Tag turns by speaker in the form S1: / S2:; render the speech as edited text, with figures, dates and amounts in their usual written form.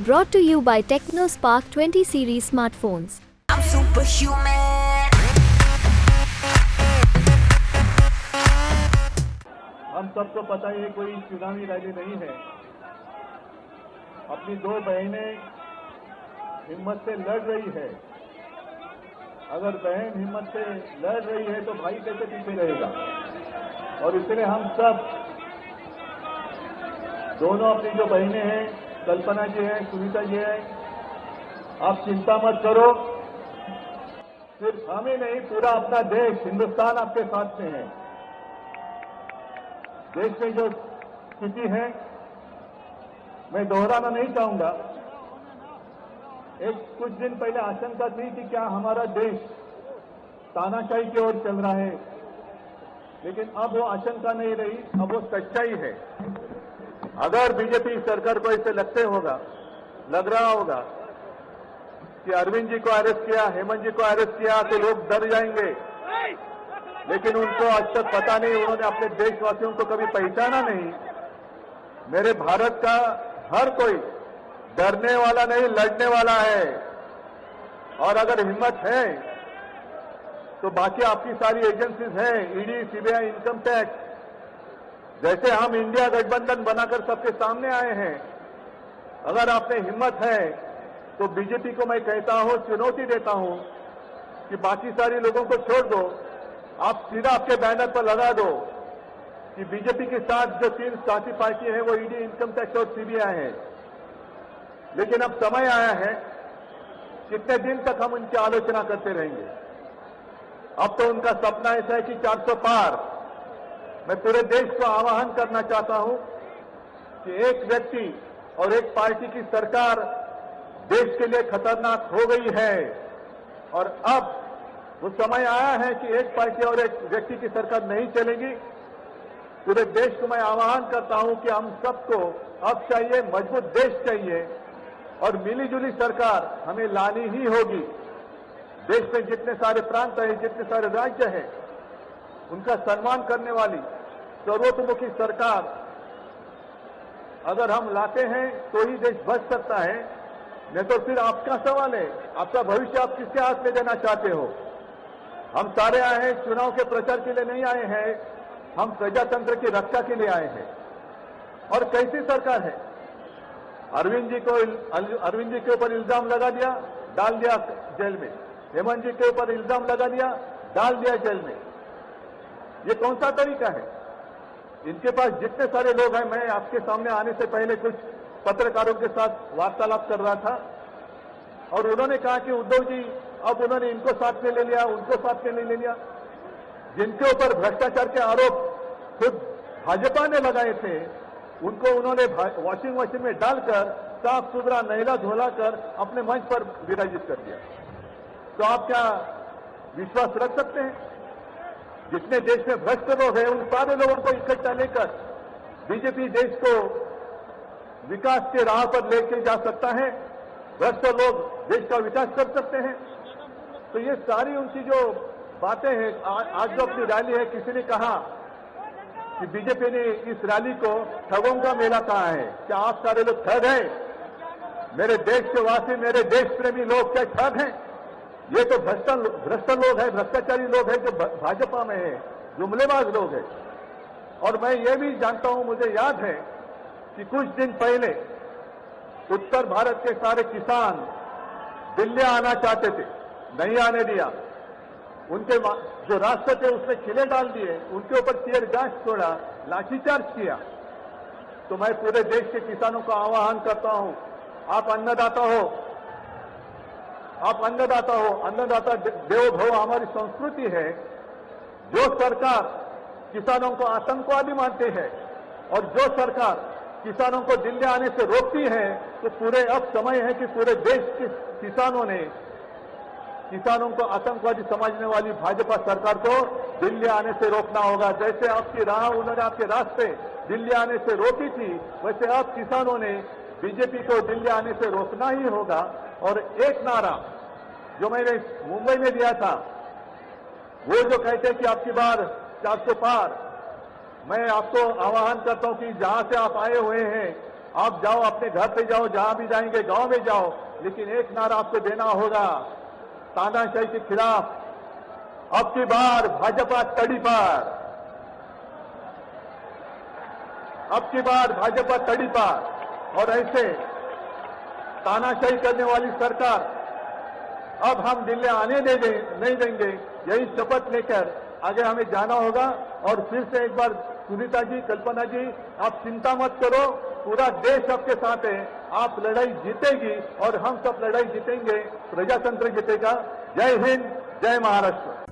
S1: Brought to you by TechnoSpark 20 series smartphones.
S2: I'm superhuman.
S3: हम सबको पता है ये कोई चुनावी रैली नहीं है। अपनी दो बहनें हिम्मत से लड़ रही है। अगर बहन हिम्मत से लड़ रही है तो भाई कैसे पीछे रहेगा। और इसलिए हम सब दोनों अपनी जो बहनें हैं, कल्पना जी हैं, सुनीता जी हैं, आप चिंता मत करो। सिर्फ हम ही नहीं, पूरा अपना देश, हिंदुस्तान आपके साथ में है। देश में जो स्थिति है मैं दोहराना नहीं चाहूंगा। कुछ दिन पहले आशंका थी कि क्या हमारा देश तानाशाही की ओर चल रहा है, लेकिन अब वो आशंका नहीं रही, अब वो सच्चाई है। अगर बीजेपी सरकार को ऐसे लग रहा होगा कि अरविंद जी को अरेस्ट किया, हेमंत जी को अरेस्ट किया तो लोग डर जाएंगे, लेकिन उनको आज तक पता नहीं, उन्होंने अपने देशवासियों को कभी पहचाना नहीं। मेरे भारत का हर कोई डरने वाला नहीं, लड़ने वाला है। और अगर हिम्मत है तो बाकी आपकी सारी एजेंसीज हैं, ईडी, सीबीआई, इनकम टैक्स, जैसे हम इंडिया गठबंधन बनाकर सबके सामने आए हैं। अगर आपने हिम्मत है तो बीजेपी को मैं कहता हूं, चुनौती देता हूं कि बाकी सारे लोगों को छोड़ दो, आप सीधा आपके बैनर पर लगा दो कि बीजेपी के साथ जो तीन साथी पार्टी है वो ईडी, इनकम टैक्स और सीबीआई है। लेकिन अब समय आया है, कितने दिन तक हम उनकी आलोचना करते रहेंगे। अब तो उनका सपना ऐसा है कि 400 पार। मैं पूरे देश को आह्वान करना चाहता हूं कि एक व्यक्ति और एक पार्टी की सरकार देश के लिए खतरनाक हो गई है, और अब वो समय आया है कि एक पार्टी और एक व्यक्ति की सरकार नहीं चलेगी। पूरे देश को मैं आह्वान करता हूं कि हम सबको अब चाहिए, मजबूत देश चाहिए, और मिलीजुली सरकार हमें लानी ही होगी। देश में जितने सारे प्रांत हैं, जितने सारे राज्य हैं, उनका सम्मान करने वाली सर्वतोमुखी सरकार अगर हम लाते हैं तो ही देश बच सकता है। नहीं तो फिर आपका सवाल है, आपका भविष्य आप किसके हाथ में देना चाहते हो। हम सारे आए हैं चुनाव के प्रचार के लिए नहीं आए हैं, हम प्रजातंत्र की रक्षा के लिए आए हैं। और कैसी सरकार है, अरविंद जी के ऊपर इल्जाम लगा दिया, डाल दिया जेल में। हेमंत जी के ऊपर इल्जाम लगा दिया, डाल दिया जेल में। ये कौन सा तरीका है। इनके पास जितने सारे लोग हैं, मैं आपके सामने आने से पहले कुछ पत्रकारों के साथ वार्तालाप कर रहा था, और उन्होंने कहा कि उद्धव जी अब उन्होंने इनको साथ में ले लिया, उनको साथ में ले लिया। जिनके ऊपर भ्रष्टाचार के आरोप खुद भाजपा ने लगाए थे, उनको उन्होंने वॉशिंग मशीन में डालकर साफ सुथरा नहला धोलाकर अपने मंच पर विराजित कर दिया। तो आप क्या विश्वास रख सकते हैं। जितने देश में भ्रष्ट लोग हैं, उन सारे लोगों को इकट्ठा लेकर बीजेपी देश को विकास के राह पर लेके जा सकता है। भ्रष्ट लोग देश का विकास कर सकते हैं। तो ये सारी उनकी जो बातें हैं, आज जो अपनी रैली है, किसी ने कहा कि बीजेपी ने इस रैली को ठगों का मेला कहा है। क्या आप सारे लोग ठग हैं। मेरे देश के वासी, मेरे देश प्रेमी लोग क्या ठग हैं। ये तो भ्रष्ट लोग हैं, भ्रष्टाचारी लोग हैं जो भाजपा में है, जुमलेबाज लोग हैं। और मैं ये भी जानता हूं, मुझे याद है कि कुछ दिन पहले उत्तर भारत के सारे किसान दिल्ली आना चाहते थे, नहीं आने दिया। उनके जो रास्ते थे उसमें खिले डाल दिए, उनके ऊपर टीयर गैस छोड़ा, लाठीचार्ज किया। तो मैं पूरे देश के किसानों को आह्वान करता हूं, आप अन्नदाता हो, अन्नदाता देवो भव हमारी संस्कृति है। जो सरकार किसानों को आतंकवादी मानती है और जो सरकार किसानों को दिल्ली आने से रोकती है, तो पूरे अब समय है कि पूरे देश के किसानों को आतंकवादी समझने वाली भाजपा सरकार को दिल्ली आने से रोकना होगा। जैसे आपकी राह, उन्होंने आपके रास्ते दिल्ली आने से रोकी थी, वैसे अब किसानों ने बीजेपी को दिल्ली आने से रोकना ही होगा। और एक नारा जो मैंने मुंबई में दिया था, वो जो कहते हैं कि आपकी बार 400 पार, मैं आपको आह्वान करता हूं कि जहां से आप आए हुए हैं आप जाओ, अपने घर पे जाओ, जहां भी जाएंगे, गांव में जाओ, लेकिन एक नारा आपको देना होगा तानाशाही के खिलाफ। अब की बार भाजपा तड़ी पार, अब की बार भाजपा तड़ी पार। और ऐसे तानाशाही करने वाली सरकार अब हम दिल्ली आने नहीं देंगे। यही शपथ लेकर आगे हमें जाना होगा। और फिर से एक बार सुनीता जी, कल्पना जी, आप चिंता मत करो, पूरा देश आपके साथ है। आप लड़ाई जीतेगी और हम सब लड़ाई जीतेंगे, प्रजातंत्र जीतेगा। जय हिंद, जय महाराष्ट्र।